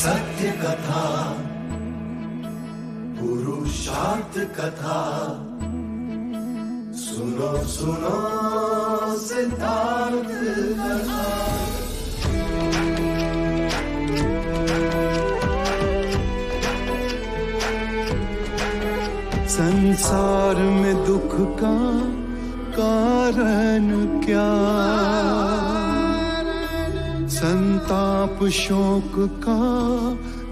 सत्य कथा, पुरुषार्थ कथा, सुनो सुनो सिद्धार्थ कथा। संसार में दुख का कारण क्या, संताप शोक का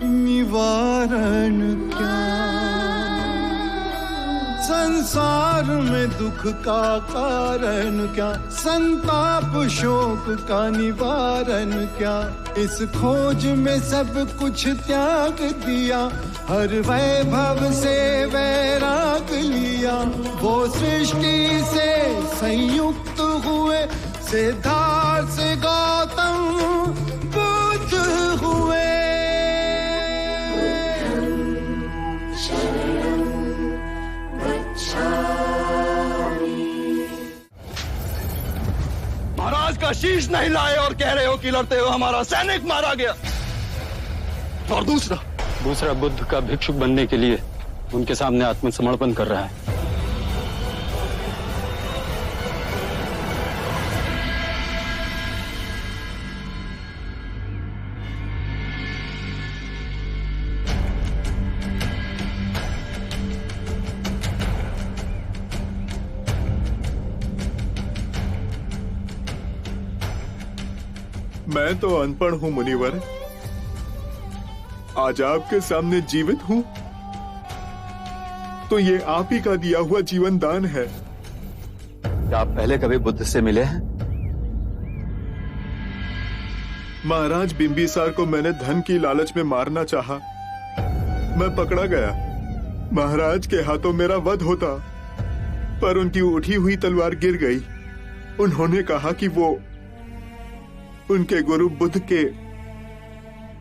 निवारण क्या। संसार में दुख का कारण क्या, संताप शोक का निवारण क्या। इस खोज में सब कुछ त्याग दिया, हर वैभव से वैराग लिया। वो सृष्टि से संयुक्त हुए, सिद्धार्थ से गौतम बुद्ध हुए। महाराज का शीश नहीं लाए और कह रहे हो कि लड़ते हो हमारा सैनिक मारा गया। और दूसरा बुद्ध का भिक्षुक बनने के लिए उनके सामने आत्मसमर्पण कर रहा है। मैं तो अनपढ़ हूँ मुनिवर, आज आपके सामने जीवित हूँ तो ये आप ही का दिया हुआ जीवन दान है। क्या आप पहले कभी बुद्ध से मिले हैं? महाराज बिंबिसार को मैंने धन की लालच में मारना चाहा, मैं पकड़ा गया। महाराज के हाथों मेरा वध होता, पर उनकी उठी हुई तलवार गिर गई। उन्होंने कहा कि वो उनके गुरु बुद्ध के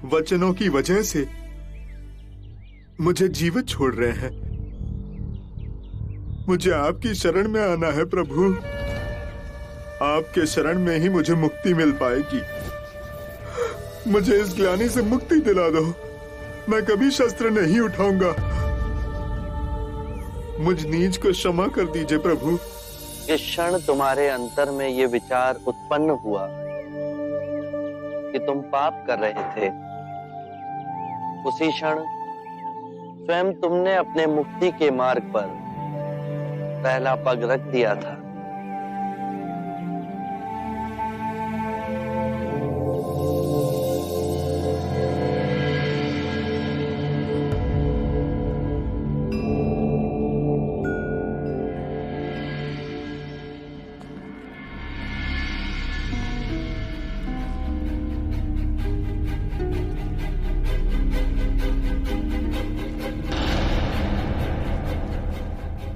वचनों की वजह से मुझे जीवित छोड़ रहे हैं। मुझे आपकी शरण में आना है प्रभु, आपके शरण में ही मुझे मुक्ति मिल पाएगी। मुझे इस ग्लानि से मुक्ति दिला दो, मैं कभी शस्त्र नहीं उठाऊंगा। मुझ नीच को क्षमा कर दीजिए प्रभु। इस क्षण तुम्हारे अंतर में ये विचार उत्पन्न हुआ कि तुम पाप कर रहे थे, उसी क्षण स्वयं तुमने अपने मुक्ति के मार्ग पर पहला पग रख दिया था।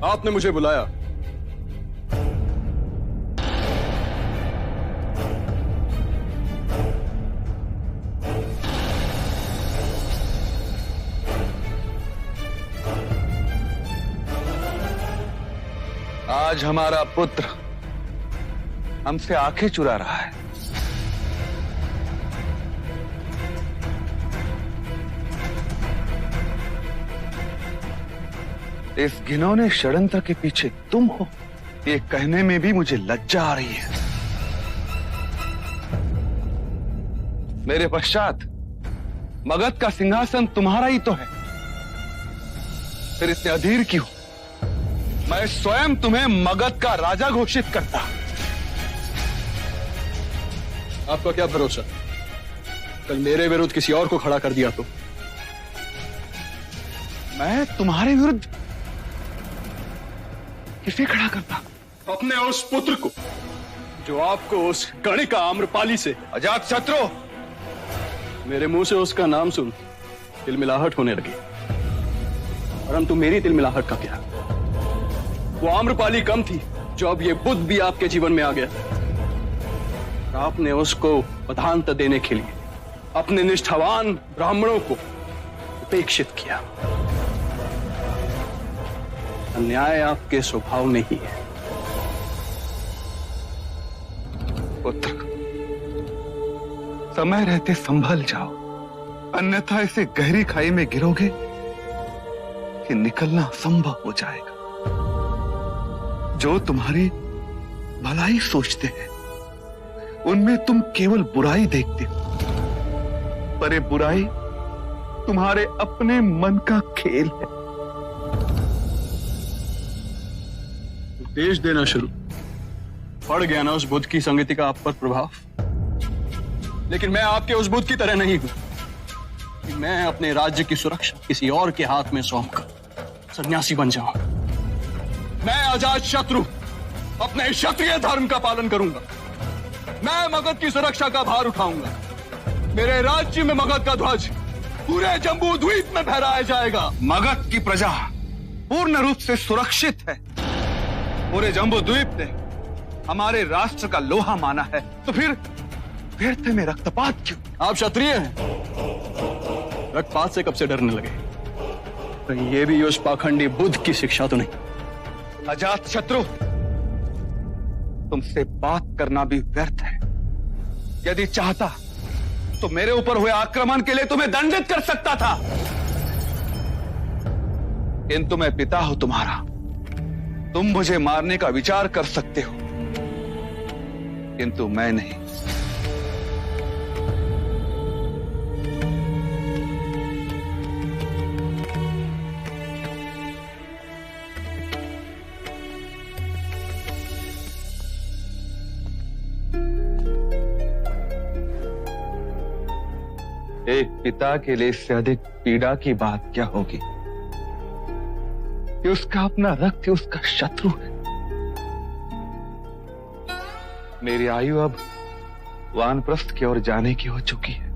आपने मुझे बुलाया। आज हमारा पुत्र हमसे आंखें चुरा रहा है। इस घिनौने षड्यंत्र के पीछे तुम हो, ये कहने में भी मुझे लज्जा आ रही है। मेरे पश्चात मगध का सिंहासन तुम्हारा ही तो है, फिर इतने अधीर क्यों? मैं स्वयं तुम्हें मगध का राजा घोषित करता। आपका क्या भरोसा, कल मेरे विरुद्ध किसी और को खड़ा कर दिया तो? मैं तुम्हारे विरुद्ध किसे खड़ा करता? अपने उस पुत्र को जो आपको उस गणिका आम्रपाली से अजात शत्रु। मेरे मुंह से उसका नाम सुन तिलमिलाहट होने लगी, परंतु मेरी तिलमिलाहट का क्या? वो आम्रपाली कम थी जो अब ये बुद्ध भी आपके जीवन में आ गया। आपने उसको पदांत देने के लिए अपने निष्ठावान ब्राह्मणों को उपेक्षित किया। अन्याय आपके स्वभाव नहीं है। पुत्र, समय रहते संभल जाओ, अन्यथा इसे गहरी खाई में गिरोगे कि निकलना असंभव हो जाएगा। जो तुम्हारी भलाई सोचते हैं उनमें तुम केवल बुराई देखते हो, पर ये बुराई तुम्हारे अपने मन का खेल है। उपदेश देना शुरू, पड़ गया ना उस बुद्ध की संगति का आप पर प्रभाव। लेकिन मैं आपके उस बुद्ध की तरह नहीं हूं कि मैं अपने राज्य की सुरक्षा किसी और के हाथ में सौंपकर सन्यासी बन जाऊं। मैं अजात शत्रु अपने क्षत्रिय धर्म का पालन करूंगा। मैं मगध की सुरक्षा का भार उठाऊंगा। मेरे राज्य में मगध का ध्वज पूरे जम्बू द्वीप में फहराया जाएगा। मगध की प्रजा पूर्ण रूप से सुरक्षित है। पूरे जम्बू द्वीप ने हमारे राष्ट्र का लोहा माना है, तो फिर व्यर्थ में रक्तपात क्यों? आप क्षत्रिय हैं, रक्तपात से कब से डरने लगे? तो ये भी उस पाखंडी बुद्ध की शिक्षा तो नहीं? अजात शत्रु, तुमसे बात करना भी व्यर्थ है। यदि चाहता तो मेरे ऊपर हुए आक्रमण के लिए तुम्हें दंडित कर सकता था, किंतु मैं पिता हूं तुम्हारा। तुम मुझे मारने का विचार कर सकते हो, किंतु मैं नहीं। एक पिता के लिए इससे अधिक पीड़ा की बात क्या होगी कि उसका अपना रक्त उसका शत्रु है। मेरी आयु अब वानप्रस्थ की ओर जाने की हो चुकी है।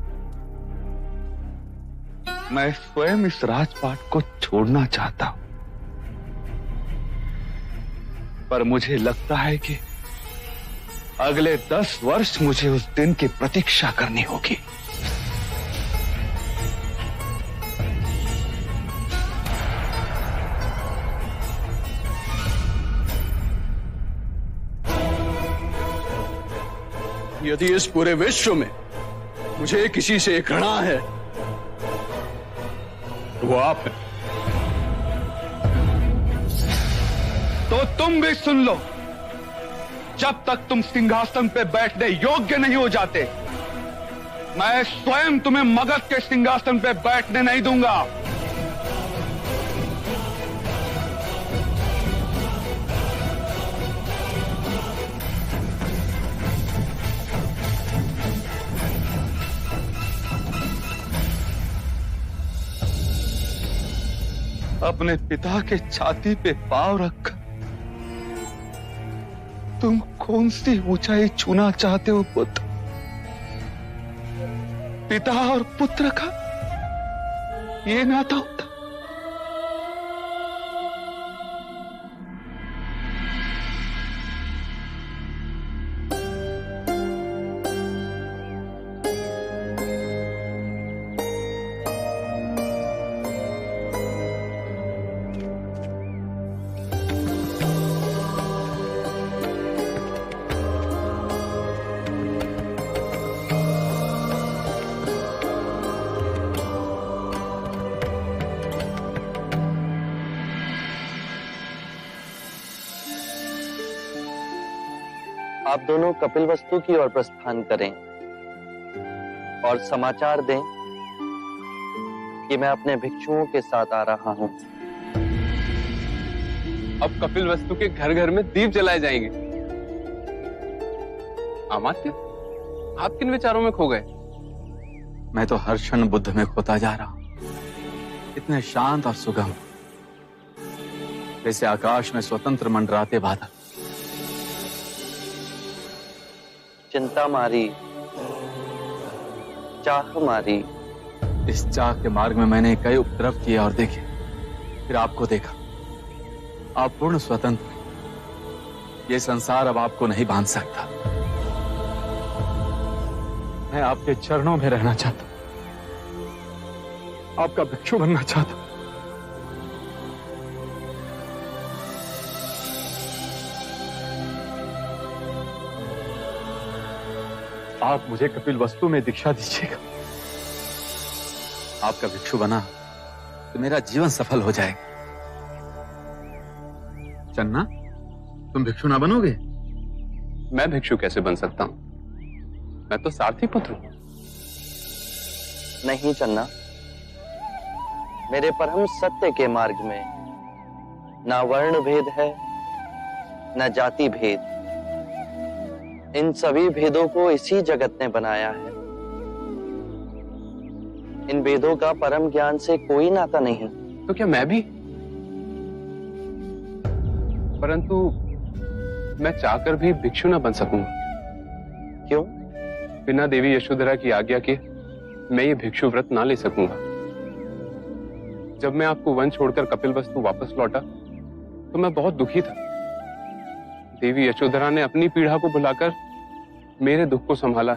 मैं स्वयं इस राजपाट को छोड़ना चाहता हूं, पर मुझे लगता है कि अगले 10 वर्ष मुझे उस दिन की प्रतीक्षा करनी होगी। यदि इस पूरे विश्व में मुझे किसी से घृणा है तो वो आप हैं। तो तुम भी सुन लो, जब तक तुम सिंहासन पे बैठने योग्य नहीं हो जाते, मैं स्वयं तुम्हें मगध के सिंहासन पे बैठने नहीं दूंगा। अपने पिता के छाती पे पांव रखकर तुम कौन सी ऊंचाई छूना चाहते हो पुत्र? पिता और पुत्र का ये नाता होता। आप दोनों कपिलवस्तु की ओर प्रस्थान करें और समाचार दें कि मैं अपने भिक्षुओं के साथ आ रहा हूं। अब कपिलवस्तु के घर घर में दीप जलाए जाएंगे। अमात्य, आप किन विचारों में खो गए? मैं तो हर क्षण बुद्ध में खोता जा रहा हूं। इतने शांत और सुगम, जैसे आकाश में स्वतंत्र मंडराते बादल। चिंता मारी, चाह मारी। इस चाह के मार्ग में मैंने कई उपद्रव किए और देखे, फिर आपको देखा। आप पूर्ण स्वतंत्र। ये संसार अब आपको नहीं बांध सकता। मैं आपके चरणों में रहना चाहता हूं, आपका भिक्षु बनना चाहता हूं। आप मुझे कपिलवस्तु में दीक्षा दीजिएगा। आपका भिक्षु बना तो मेरा जीवन सफल हो जाएगा। चन्ना, तुम भिक्षु ना बनोगे? मैं भिक्षु कैसे बन सकता हूं? मैं तो सारथी पुत्र हूं। नहीं चन्ना, मेरे परम सत्य के मार्ग में ना वर्ण भेद है, ना जाति भेद। इन सभी भेदों को इसी जगत ने बनाया है। इन भेदों का परम ज्ञान से कोई नाता नहीं। तो क्या मैं भी? परंतु मैं चाहकर भी भिक्षु न बन सकूंगा। क्यों? बिना देवी यशोधरा की आज्ञा के मैं ये भिक्षु व्रत ना ले सकूंगा। जब मैं आपको वन छोड़कर कपिलवस्तु वापस लौटा तो मैं बहुत दुखी था। देवी यशोधरा ने अपनी पीड़ा को बुलाकर मेरे दुख को संभाला,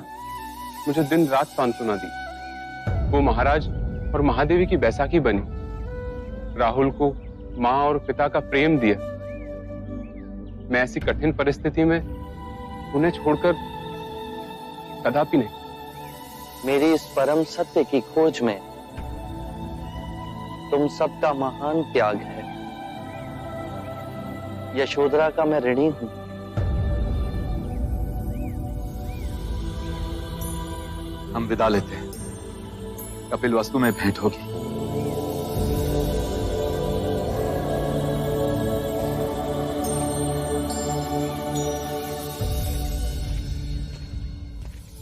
मुझे दिन रात सांत्वना दी। वो महाराज और महादेवी की बैसाखी बनी, राहुल को माँ और पिता का प्रेम दिया। मैं ऐसी कठिन परिस्थिति में उन्हें छोड़कर कदापि नहीं। मेरी इस परम सत्य की खोज में तुम सबका महान त्याग है। यशोधरा का मैं ऋणी हूं। हम विदा लेते हैं, कपिलवस्तु में भेंट होगी।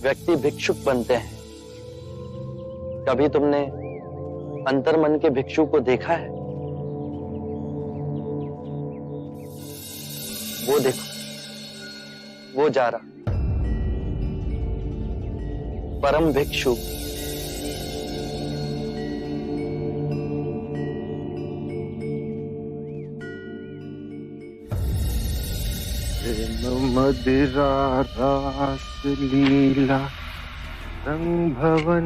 व्यक्ति भिक्षुक बनते हैं। कभी तुमने अंतर्मन के भिक्षु को देखा है? वो देखो, वो जा रहा परम भिक्षु। मदिरा रास लीला रंग भवन।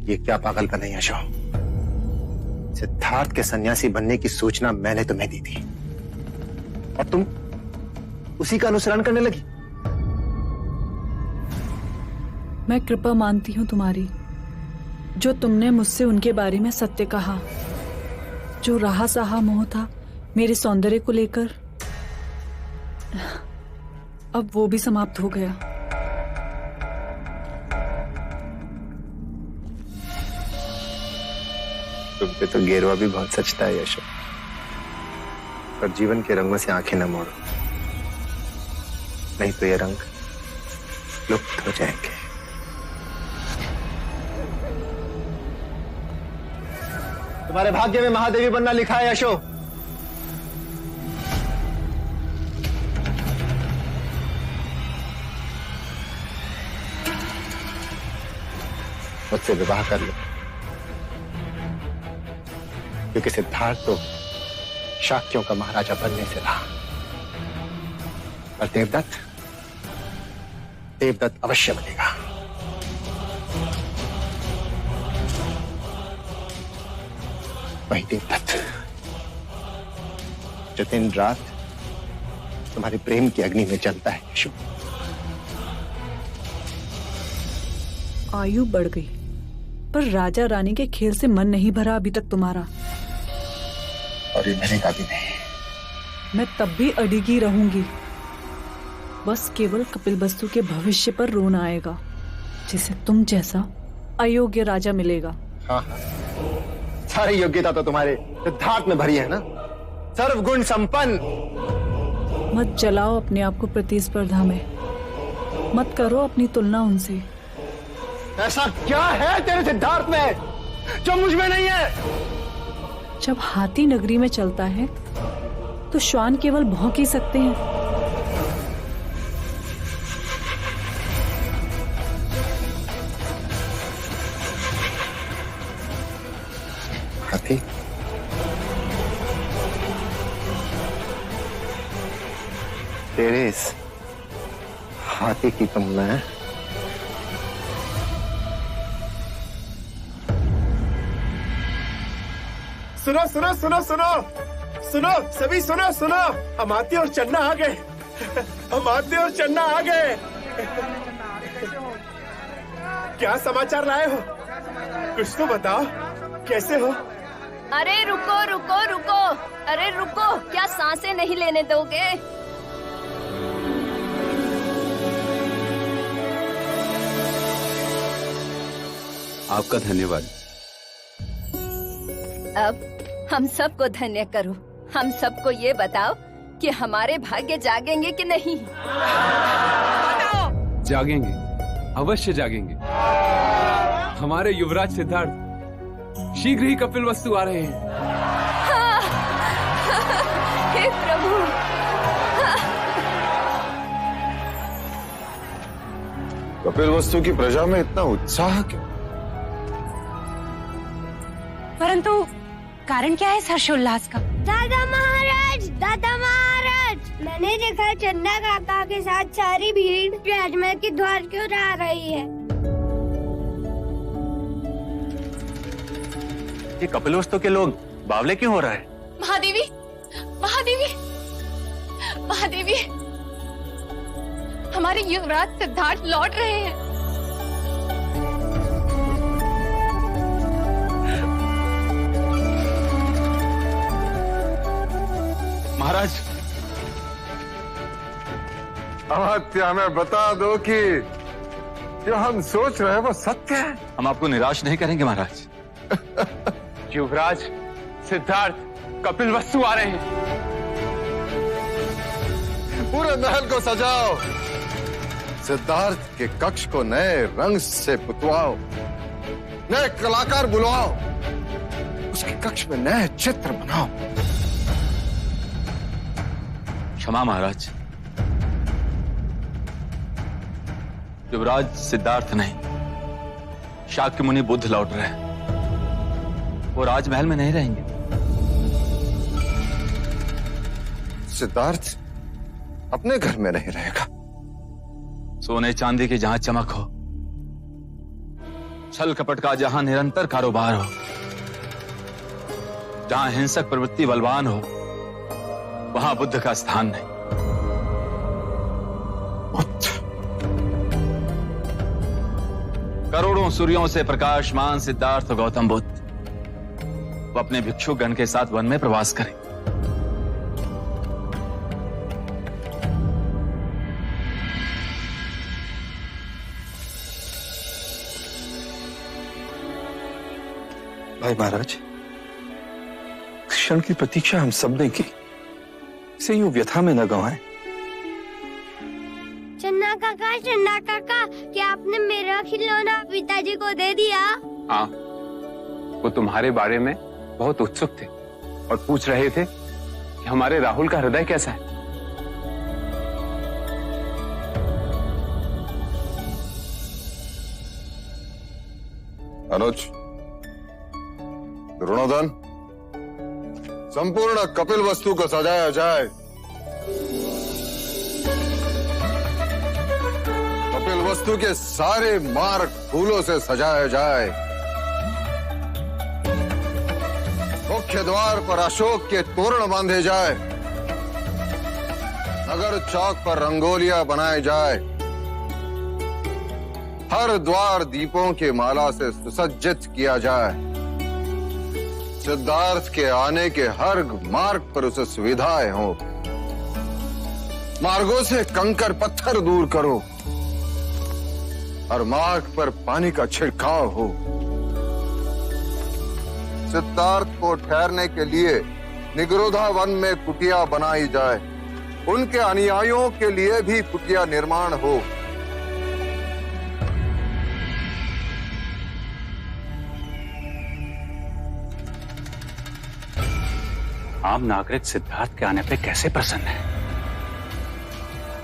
ये क्या पागलपन है यशो? सिद्धार्थ के सन्यासी बनने की सूचना मैंने तुम्हें दी थी और तुम उसी का अनुसरण करने लगी। मैं कृपा मानती हूं तुम्हारी, जो तुमने मुझसे उनके बारे में सत्य कहा। जो रहा सहा मोह था मेरे सौंदर्य को लेकर, अब वो भी समाप्त हो गया। तुम पे तो गेरवा भी बहुत सचता है यशो, पर जीवन के रंगों से आंखें न मोड़ो, नहीं तो ये रंग लुप्त हो जाएंगे। तुम्हारे भाग्य में महादेवी बनना लिखा है यशो। मुझसे विवाह कर लो, क्योंकि सिद्धार्थ तो शाक्यों का महाराजा बनने से रहा, और देवदत्त अवश्य बनेगा। वही देवदत्त जो दिन रात तुम्हारे प्रेम की अग्नि में जलता है यशो। आयु बढ़ गई, पर राजा रानी के खेल से मन नहीं भरा अभी तक तुम्हारा। और ये मैंने कहा भी नहीं। मैं तब भी अडिगी रहूंगी। बस केवल कपिलवस्तु के भविष्य पर रोना आएगा, जिसे तुम जैसा अयोग्य राजा मिलेगा। हाँ, सारी योग्यता तो तुम्हारे सिद्धार्थ में भरी है ना, सर्वगुण संपन्न। मत जलाओ अपने आप को प्रतिस्पर्धा में, मत करो अपनी तुलना उनसे। ऐसा क्या है तेरे सिद्धार्थ में जो मुझ में नहीं है? जब हाथी नगरी में चलता है तो श्वान केवल भौंक ही सकते हैं। हाथी? तेरे इस हाथी की तो मैं सुनो सुनो सुनो सुनो सुनो, सभी सुनो सुनो, अमात्य और चन्ना आ गए। अमात्य और चन्ना आ गए। क्या समाचार लाए हो? कुछ तो बताओ, कैसे हो? अरे रुको रुको रुको, अरे रुको, क्या सांसें नहीं लेने दोगे? आपका धन्यवाद। अब हम सबको धन्य करो। हम सबको ये बताओ कि हमारे भाग्य जागेंगे कि नहीं। जागेंगे, अवश्य जागेंगे। हमारे युवराज सिद्धार्थ शीघ्र ही कपिल वस्तु आ रहे हैं। हे प्रभु। कपिल वस्तु की प्रजा में इतना उत्साह क्यों? परंतु कारण क्या है इस हर्षोल्लास का? दादा महाराज, दादा महाराज, मैंने देखा चन्ना काका के साथ सारी भीड़ राजमहल के द्वार की ओर आ रही है। ये कपिल वस्तु के लोग बावले क्यों हो रहा है? महादेवी, महादेवी, महादेवी, हमारे युवराज सिद्धार्थ लौट रहे हैं। महाराज, अमात्य, हमें बता दो कि जो हम सोच रहे हैं वो सत्य है। हम आपको निराश नहीं करेंगे महाराज। युवराज सिद्धार्थ कपिल वस्तु आ रहे हैं। पूरे महल को सजाओ, सिद्धार्थ के कक्ष को नए रंग से पुतवाओ, नए कलाकार बुलवाओ, उसके कक्ष में नए चित्र बनाओ। क्षमा महाराज, युवराज सिद्धार्थ नहीं, शाक्य मुनि बुद्ध लौट रहे हैं। वो राजमहल में नहीं रहेंगे। सिद्धार्थ अपने घर में नहीं रहेगा। सोने चांदी की जहां चमक हो, छल कपट का जहां निरंतर कारोबार हो, जहां हिंसक प्रवृत्ति बलवान हो, वहां बुद्ध का स्थान नहीं। करोड़ों सूर्यों से प्रकाशमान सिद्धार्थ गौतम बुद्ध वो अपने भिक्षु गण के साथ वन में प्रवास करें। भाई महाराज, क्षण की प्रतीक्षा हम सबने की, इसे यूं व्यथा में न गंवाएं। चन्ना काका, क्या आपने मेरा खिलौना पिताजी को दे दिया? हाँ, वो तुम्हारे बारे में बहुत उत्सुक थे और पूछ रहे थे कि हमारे राहुल का हृदय कैसा है। अनुज, ऋणोधन, संपूर्ण कपिल वस्तु को सजाया जाए। कपिल वस्तु के सारे मार्ग फूलों से सजाया जाए। मुख्य द्वार पर अशोक के तोरण बांधे जाए। नगर चौक पर रंगोलियां बनाई जाए। हर द्वार दीपों की माला से सुसज्जित किया जाए। सिद्धार्थ के आने के हर मार्ग पर उसे सुविधाएं हो। मार्गों से कंकर पत्थर दूर करो और मार्ग पर पानी का छिड़काव हो। सिद्धार्थ को ठहरने के लिए निगरोधा वन में कुटिया बनाई जाए। उनके अनुयायियों के लिए भी कुटिया निर्माण हो। आम नागरिक सिद्धार्थ के आने पे कैसे प्रसन्न है?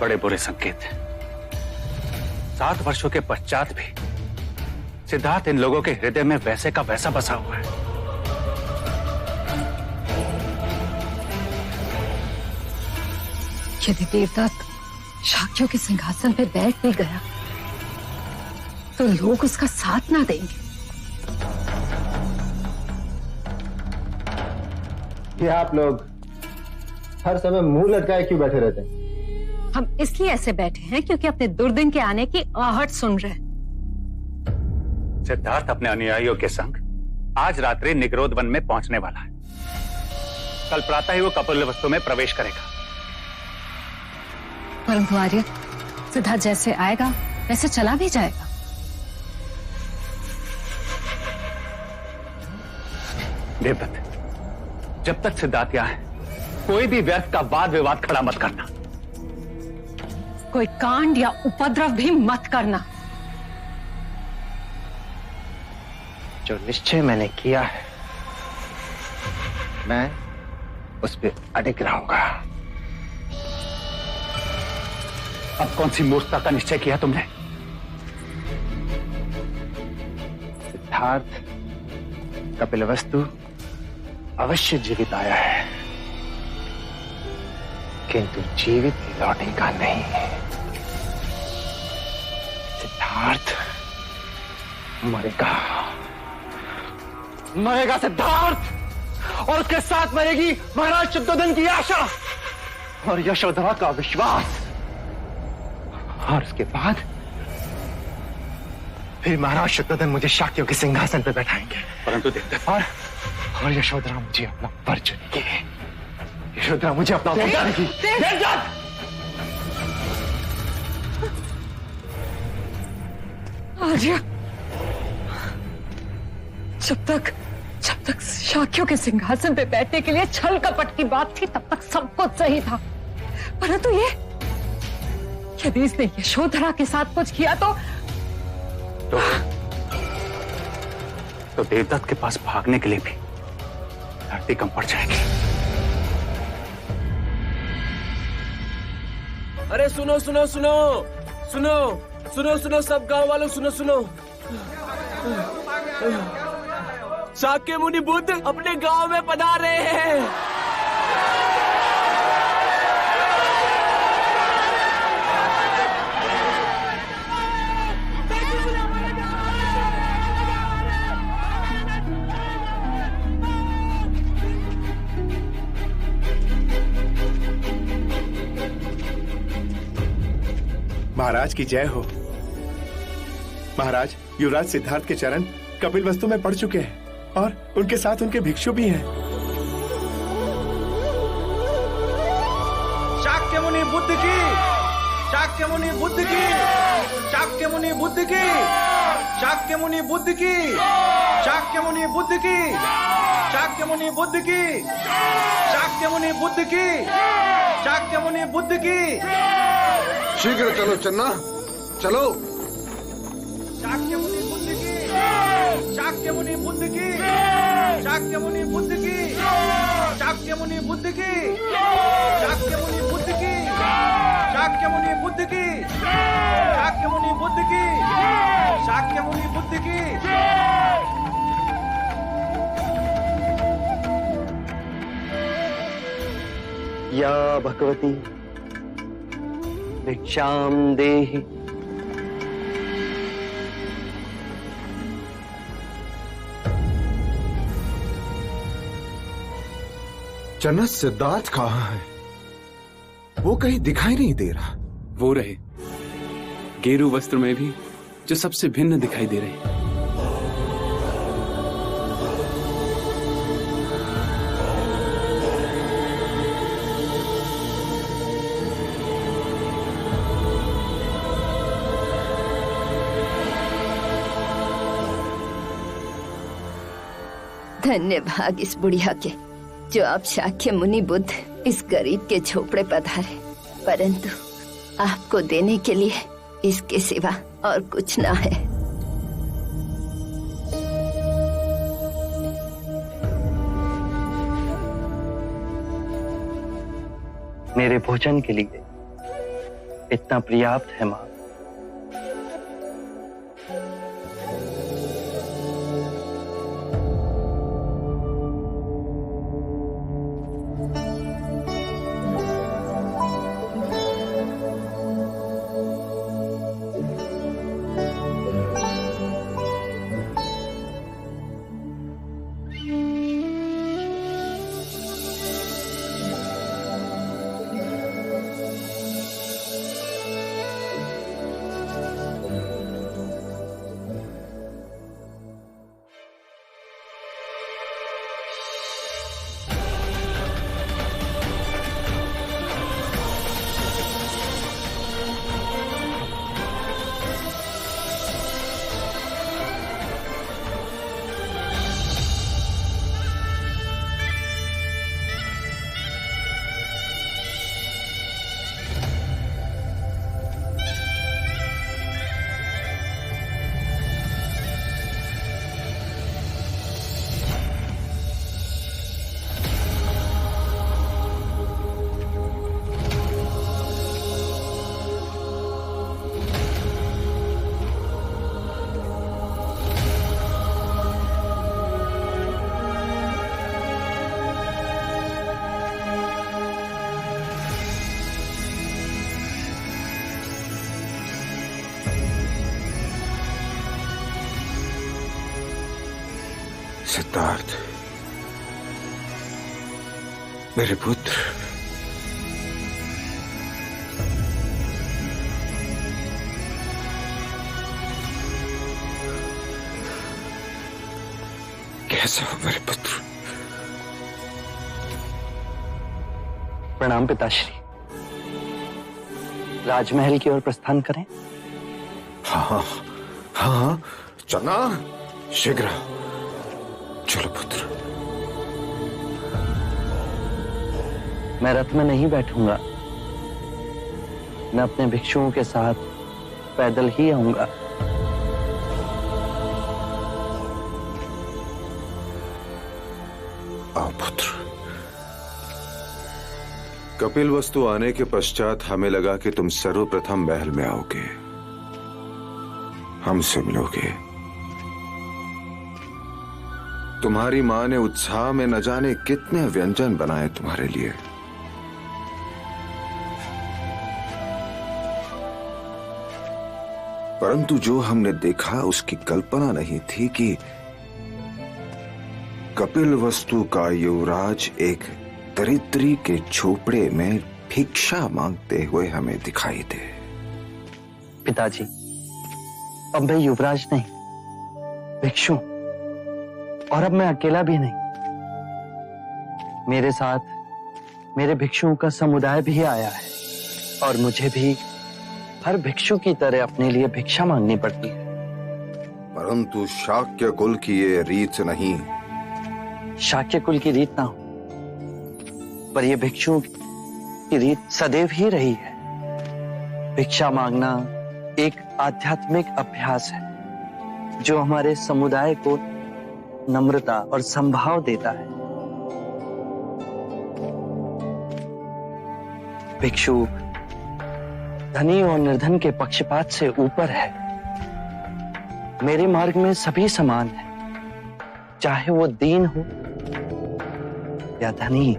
बड़े बुरे संकेत हैं। 7 वर्षों के पश्चात भी सिद्धार्थ इन लोगों के हृदय में वैसे का वैसा बसा हुआ है। यदि देवता शाक्यों के सिंहासन पर बैठ भी गया तो लोग उसका साथ ना देंगे। ये आप लोग हर समय मुंह लटकाए क्यों बैठे रहते हैं? हम इसलिए ऐसे बैठे हैं क्योंकि अपने दुर्दिन के आने की आहट सुन रहे हैं। सिद्धार्थ अपने अनुयायियों के संग आज रात्रि निगरोध वन में पहुंचने वाला है। कल प्रातः ही वो कपिलवस्तु में प्रवेश करेगा। परंतु आर्य, सिद्धार्थ जैसे आएगा वैसे चला भी जाएगा। देवदत्त, जब तक सिद्धार्थ यहाँ है कोई भी व्यर्थ का वाद विवाद खड़ा मत करना। कोई कांड या उपद्रव भी मत करना। जो निश्चय मैंने किया है मैं उस पर अडिग रहूंगा। अब कौन सी मूर्खता का निश्चय किया तुमने? सिद्धार्थ कपिलवस्तु अवश्य जीवित आया है, किंतु जीवित लौटेगा नहीं। सिद्धार्थ मरेगा, मरेगा सिद्धार्थ, और उसके साथ मरेगी महाराज शुद्धोधन की आशा और यशोधरा का विश्वास। और उसके बाद फिर महाराज शुद्धोधन मुझे शाक्यों के सिंहासन पर बैठाएंगे। परंतु देवदत्त, और यशोधरा मुझे अपना वर चुनेगी। यशोधरा मुझे अपना वर चुनेगी। आर्य, जब तक शाक्यों के सिंहासन पे बैठने के लिए छल कपट की बात थी तब तक सब कुछ सही था। परंतु यदि इसने यशोधरा के साथ कुछ किया तो देवदत्त के पास भागने के लिए भी धरती कम पड़ जाएगी। अरे सुनो सुनो सुनो सुनो सुनो सुनो, सब गांव वालों सुनो सुनो। शाक्य मुनि बुद्ध अपने गांव में पधार रहे हैं। महाराज की जय हो। महाराज, युवराज सिद्धार्थ के चरण कपिलवस्तु में पड़ चुके हैं और उनके साथ उनके भिक्षु भी हैं। शाक्य मुनि बुद्ध की, शाक्य मुनि बुद्ध की, शाक्य मुनि बुद्ध की, शाक्य मुनि बुद्ध की, शाक्य मुनि बुद्ध की, शाक्य मुनि बुद्ध की, शाक्य मुनि बुद्ध की, शाक्य मुनि बुद्ध की। शीघ्र चलो चन्ना, चलो। शाक्य मुनि बुद्ध की, शाक्य मुनि बुद्ध की, शाक्य मुनि बुद्ध की, शाक्य मुनि बुद्ध की, शाक्य मुनि बुद्ध की, शाक्य मुनि बुद्ध की, शाक्य मुनि बुद्ध की, शाक्य मुनि बुद्ध की। या भगवती भिक्षाम देहि। चन्ना, सिद्धार्थ कहाँ है? वो कहीं दिखाई नहीं दे रहा। वो रहे गेरू वस्त्र में भी, जो सबसे भिन्न दिखाई दे रहे। धन्य भाग इस बुढ़िया के जो आप शाक्य मुनि बुद्ध इस गरीब के झोपड़े पधारे, परंतु आपको देने के लिए इसके सिवा और कुछ ना है। मेरे भोजन के लिए इतना पर्याप्त है मां। सिद्धार्थ, मेरे पुत्र, कैसा हो मेरे पुत्र? प्रणाम पिताश्री। राजमहल की ओर प्रस्थान करें? हाँ हाँ, चलना शीघ्र। चलो पुत्र। मैं रथ में नहीं बैठूंगा, मैं अपने भिक्षुओं के साथ पैदल ही आऊंगा। आओ पुत्र। कपिलवस्तु आने के पश्चात हमें लगा कि तुम सर्वप्रथम महल में आओगे, हमसे मिलोगे। तुम्हारी मां ने उत्साह में न जाने कितने व्यंजन बनाए तुम्हारे लिए। परंतु जो हमने देखा उसकी कल्पना नहीं थी कि कपिलवस्तु का युवराज एक दरिद्री के झोपड़े में भिक्षा मांगते हुए हमें दिखाई दे। पिताजी, अब मैं युवराज नहीं, भिक्षु, और अब मैं अकेला भी नहीं। मेरे साथ मेरे भिक्षुओं का समुदाय भी आया है और मुझे भी हर भिक्षु की तरह अपने लिए भिक्षा मांगनी पड़ती है। परंतु शाक्य कुल की ये रीत नहीं। शाक्य कुल की रीत ना हो, पर यह भिक्षुओं की रीत सदैव ही रही है। भिक्षा मांगना एक आध्यात्मिक अभ्यास है जो हमारे समुदाय को नम्रता और संभाव देता है। भिक्षु धनी और निर्धन के पक्षपात से ऊपर है। मेरे मार्ग में सभी समान है, चाहे वो दीन हो या धनी,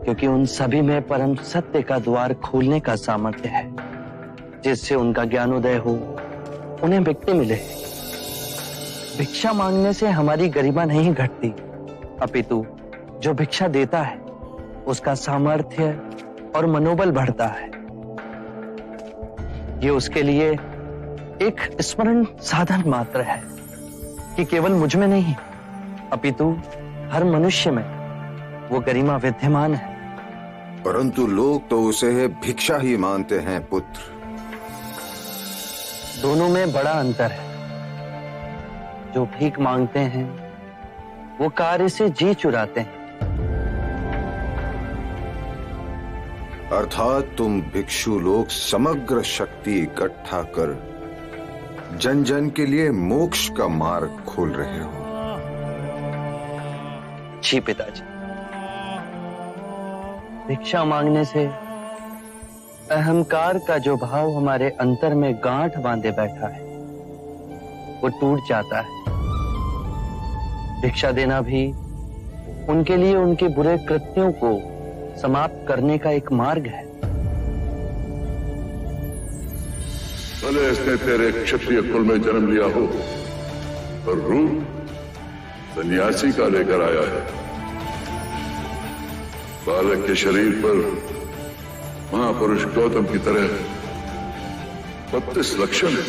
क्योंकि उन सभी में परम सत्य का द्वार खोलने का सामर्थ्य है, जिससे उनका ज्ञानोदय हो, उन्हें मुक्ति मिले। भिक्षा मांगने से हमारी गरिमा नहीं घटती, अपितु जो भिक्षा देता है उसका सामर्थ्य और मनोबल बढ़ता है। ये उसके लिए एक स्मरण साधन मात्र है कि केवल मुझ में नहीं, अपितु हर मनुष्य में वो गरिमा विद्यमान है। परंतु लोग तो उसे भिक्षा ही मानते हैं पुत्र। दोनों में बड़ा अंतर है। जो भीख मांगते हैं वो कार्य से जी चुराते हैं। अर्थात तुम भिक्षु लोग समग्र शक्ति इकट्ठा कर जन जन के लिए मोक्ष का मार्ग खोल रहे हो। जी पिताजी, भिक्षा मांगने से अहंकार का जो भाव हमारे अंतर में गांठ बांधे बैठा है वो टूट जाता है। भिक्षा देना भी उनके लिए उनके बुरे कृत्यों को समाप्त करने का एक मार्ग है। भले इसने तेरे क्षत्रिय कुल में जन्म लिया हो, पर रूप सन्यासी का लेकर आया है। बालक के शरीर पर महापुरुष गौतम की तरह 32 लक्षण है।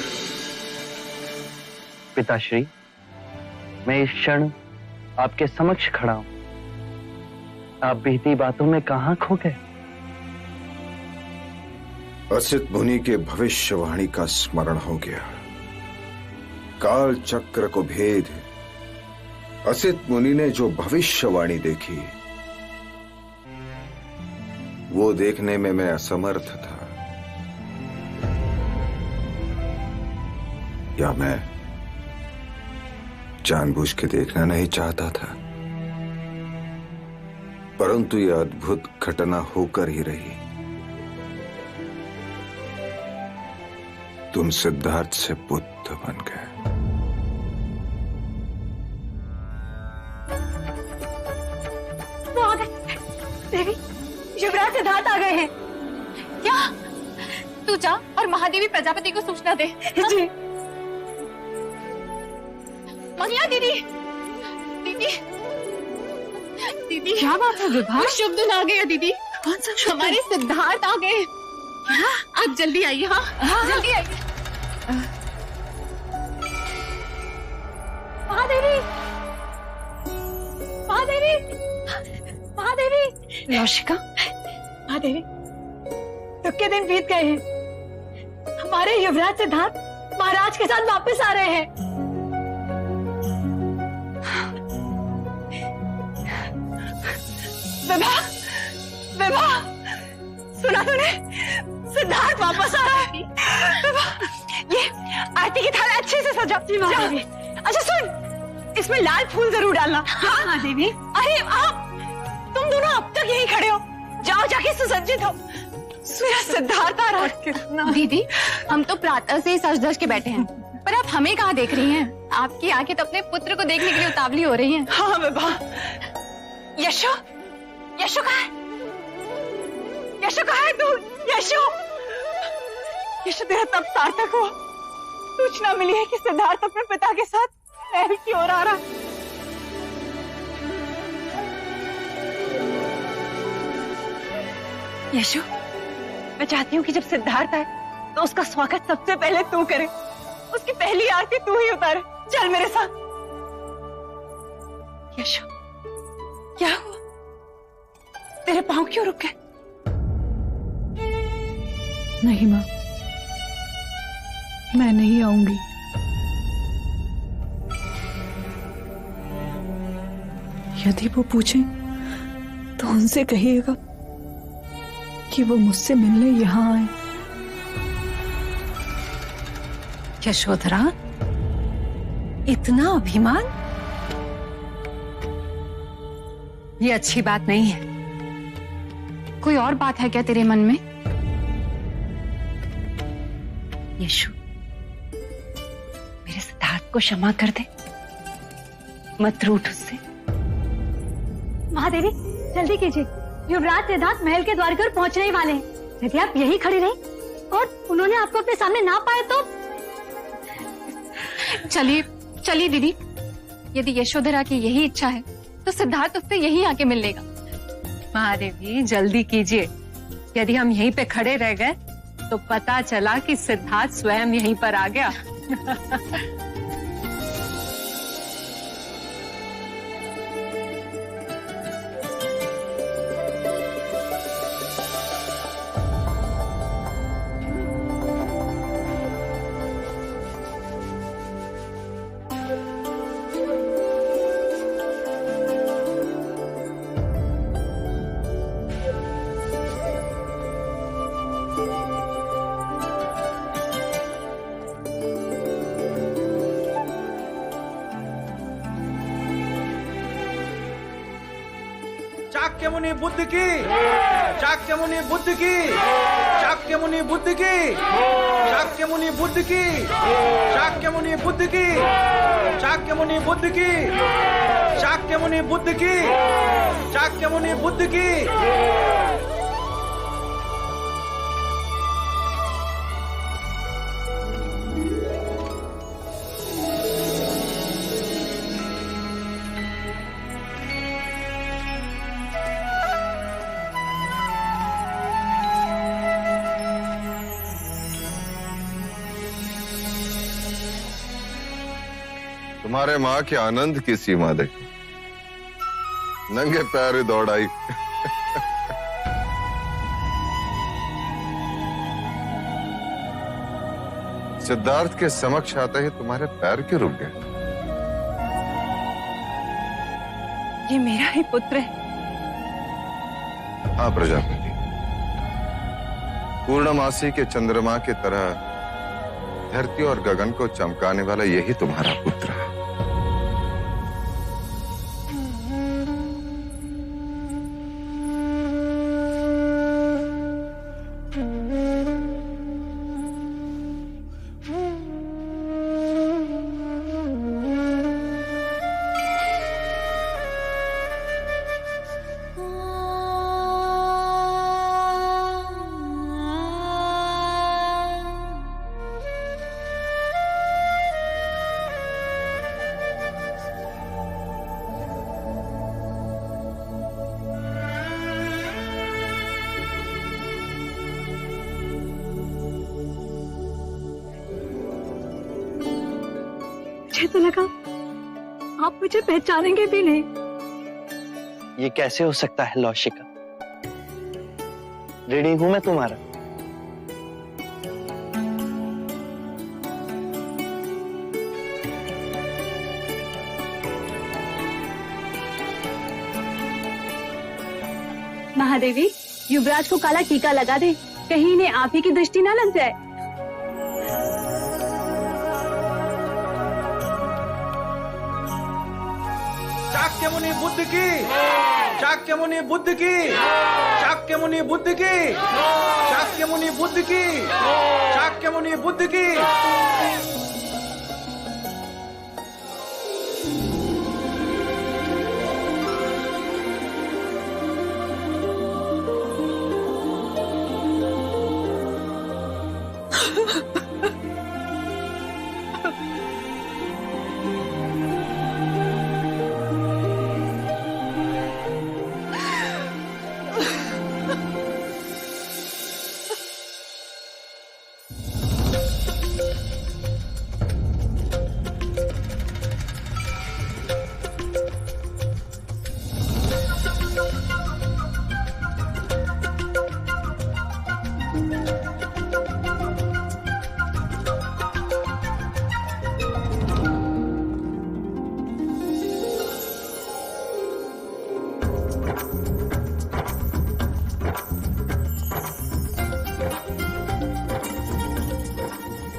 पिताश्री, मैं इस क्षण आपके समक्ष खड़ा हूं। आप बीती बातों में कहां खो गए? असित मुनि के भविष्यवाणी का स्मरण हो गया। काल चक्र को भेद असित मुनि ने जो भविष्यवाणी देखी वो देखने में मैं असमर्थ था, या मैं जानबूझ के देखना नहीं चाहता था। परंतु यह अद्भुत घटना होकर ही रही। तुम सिद्धार्थ से बुद्ध बन गए। देवी, युवराज सिद्धार्थ आ गए हैं। क्या? तू जा और महादेवी प्रजापति को सूचना दे। जी। गया दीदी। दीदी दीदी क्या बात है विभा? शुभ दिन आ गया दीदी। कौन सा शुभ दिन? हमारे सिद्धार्थ आ गए। आप जल्दी आइए। हाँ जल्दी आइए। महादेवी महादेवी महादेवी। लौशिका, महादेवी दुख के दिन बीत गए हैं। हमारे युवराज सिद्धार्थ महाराज के साथ वापस आ रहे हैं। विभा विभा, सुना तूने? सिद्धार्थ वापस आ रहा है। विभा, ये आरती की थाला अच्छे से सजा। अच्छा सुन, इसमें लाल फूल जरूर डालना। हाँ देवी। अरे आप तुम दोनों अब तक यहीं खड़े हो, जाओ जाके सुसज्जित हो। मेरा सिद्धार्थ आ रहा है। दीदी, हम तो प्रातः से ही सज धज के बैठे हैं, पर आप हमें कहाँ देख रही हैं? आपकी आंखें तो अपने पुत्र को देखने के लिए उतावली हो रही हैं। हाँ विभा। यशो, यशो कहाँ है? यशो कहाँ है तू? यशो, यशो तेरा तब सार्थक हुआ। सूचना मिली है कि सिद्धार्थ अपने पिता के साथ महल की ओर आ रहा। यशो, मैं चाहती हूँ कि जब सिद्धार्थ आए तो उसका स्वागत सबसे पहले तू करे, उसकी पहली आरती तू ही उतारे। चल मेरे साथ। यशो, क्या हुआ? तेरे पांव क्यों रुक गए? नहीं माँ, मैं नहीं आऊंगी। यदि वो पूछें तो उनसे कहिएगा कि वो मुझसे मिलने यहाँ आए। यशोधरा, इतना अभिमान? ये अच्छी बात नहीं है। कोई और बात है क्या तेरे मन में? यशु, मेरे सिद्धार्थ को क्षमा कर दे, मत रूठ उससे। महादेवी जल्दी कीजिए, युवराज सिद्धार्थ महल के द्वार पर पहुंचने ही वाले हैं। यदि आप यही खड़ी रही और उन्होंने आपको अपने सामने ना पाए तो? चलिए चलिए दीदी, यदि यशोधरा की यही इच्छा है तो सिद्धार्थ उससे यही आके मिल लेगा। महादेवी जल्दी कीजिए, यदि हम यहीं पे खड़े रह गए तो पता चला कि सिद्धार्थ स्वयं यहीं पर आ गया। चाक्य मुनि बुद्ध की, चाक्य मुनि बुद्ध की, चाक्य मुनि बुद्ध की, चाक्य मुनि बुद्ध की, चाक्य मुनि बुद्ध की, चाक्य मुनि बुद्ध की, चाक्य मुनि बुद्ध की, चाक्य मुनि बुद्ध की। तुम्हारे माँ के आनंद की सीमा देखो, नंगे पैर दौड़ आई। सिद्धार्थ के समक्ष आते ही तुम्हारे पैर क्यों रुक गए? ये मेरा ही पुत्र है। हाँ प्रजापति, पूर्णमासी के चंद्रमा की तरह धरती और गगन को चमकाने वाला यही तुम्हारा पुत्र है। मुझे तो लगा आप मुझे पहचानेंगे भी नहीं। ये कैसे हो सकता है लौशिका? ऋणी हूं मैं तुम्हारा। महादेवी, युवराज को काला टीका लगा दे, कहीं इन्हें आप ही की दृष्टि ना लग जाए। शाक्य मुनि बुद्ध की, शाक्य मुनि बुद्ध की, शाक्य मुनि बुद्ध की, शाक्य मुनि बुद्ध की, शाक्य मुनि बुद्ध की।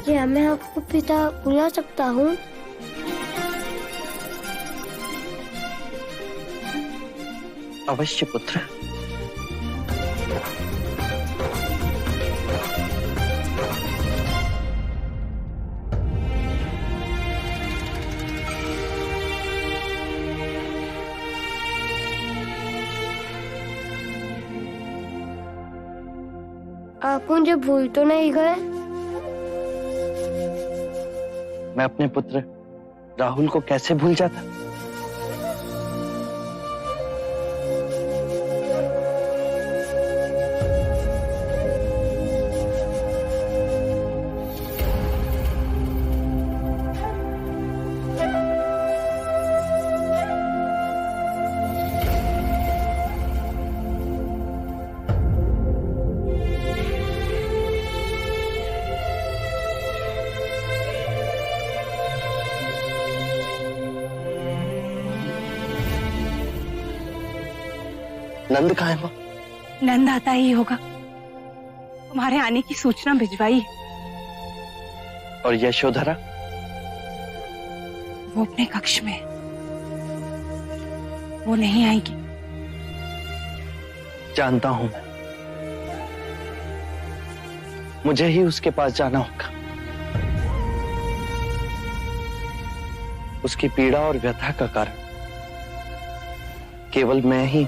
क्या मैं आपको पिता बुला सकता हूँ? अवश्य पुत्र। आप मुझे भूल तो नहीं गए? मैं अपने पुत्र राहुल को कैसे भूल जाता? नंद कहाँ है माँ? नंद आता ही होगा, तुम्हारे आने की सूचना भिजवाई है। और यशोधरा? वो अपने कक्ष में, वो नहीं आएगी। जानता हूं मैं, मुझे ही उसके पास जाना होगा। उसकी पीड़ा और व्यथा का कारण केवल मैं ही।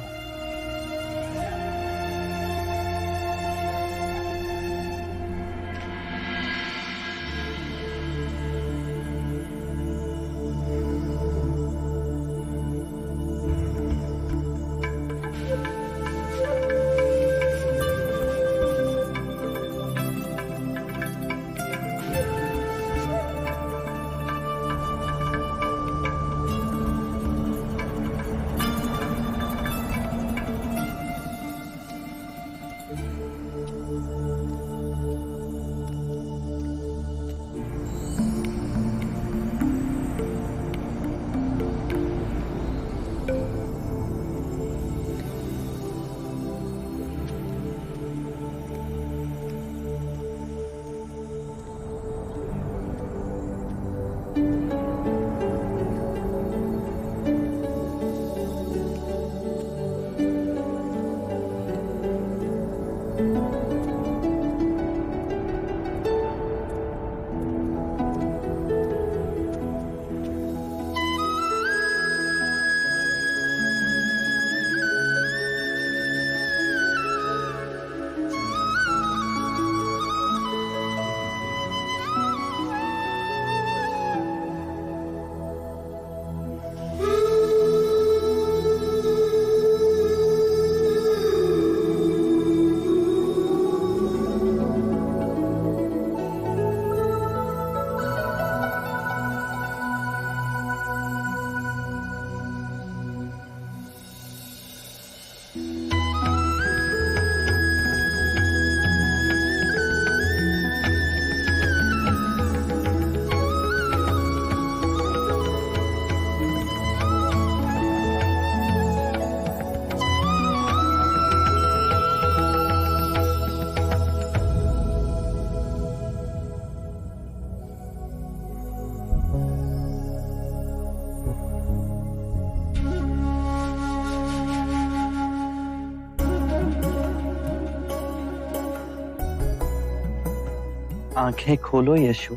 आंखें खोलो यशु।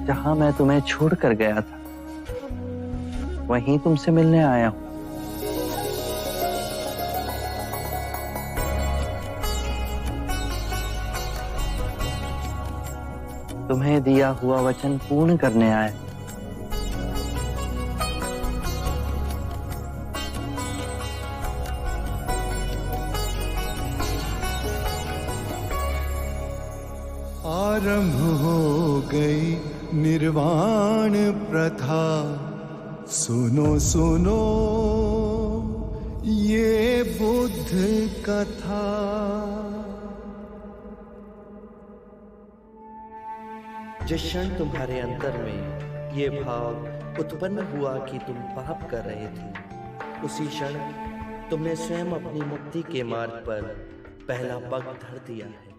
जहां मैं तुम्हें छोड़कर गया था वहीं तुमसे मिलने आया हूं। तुम्हें दिया हुआ वचन पूर्ण करने आया। आरंभ हो गई निर्वाण प्रथा, सुनो सुनो ये बुद्ध कथा। जिस क्षण तुम्हारे अंतर में ये भाव उत्पन्न हुआ कि तुम पाप कर रहे थे, उसी क्षण तुमने स्वयं अपनी मुक्ति के मार्ग पर पहला पग धर दिया है।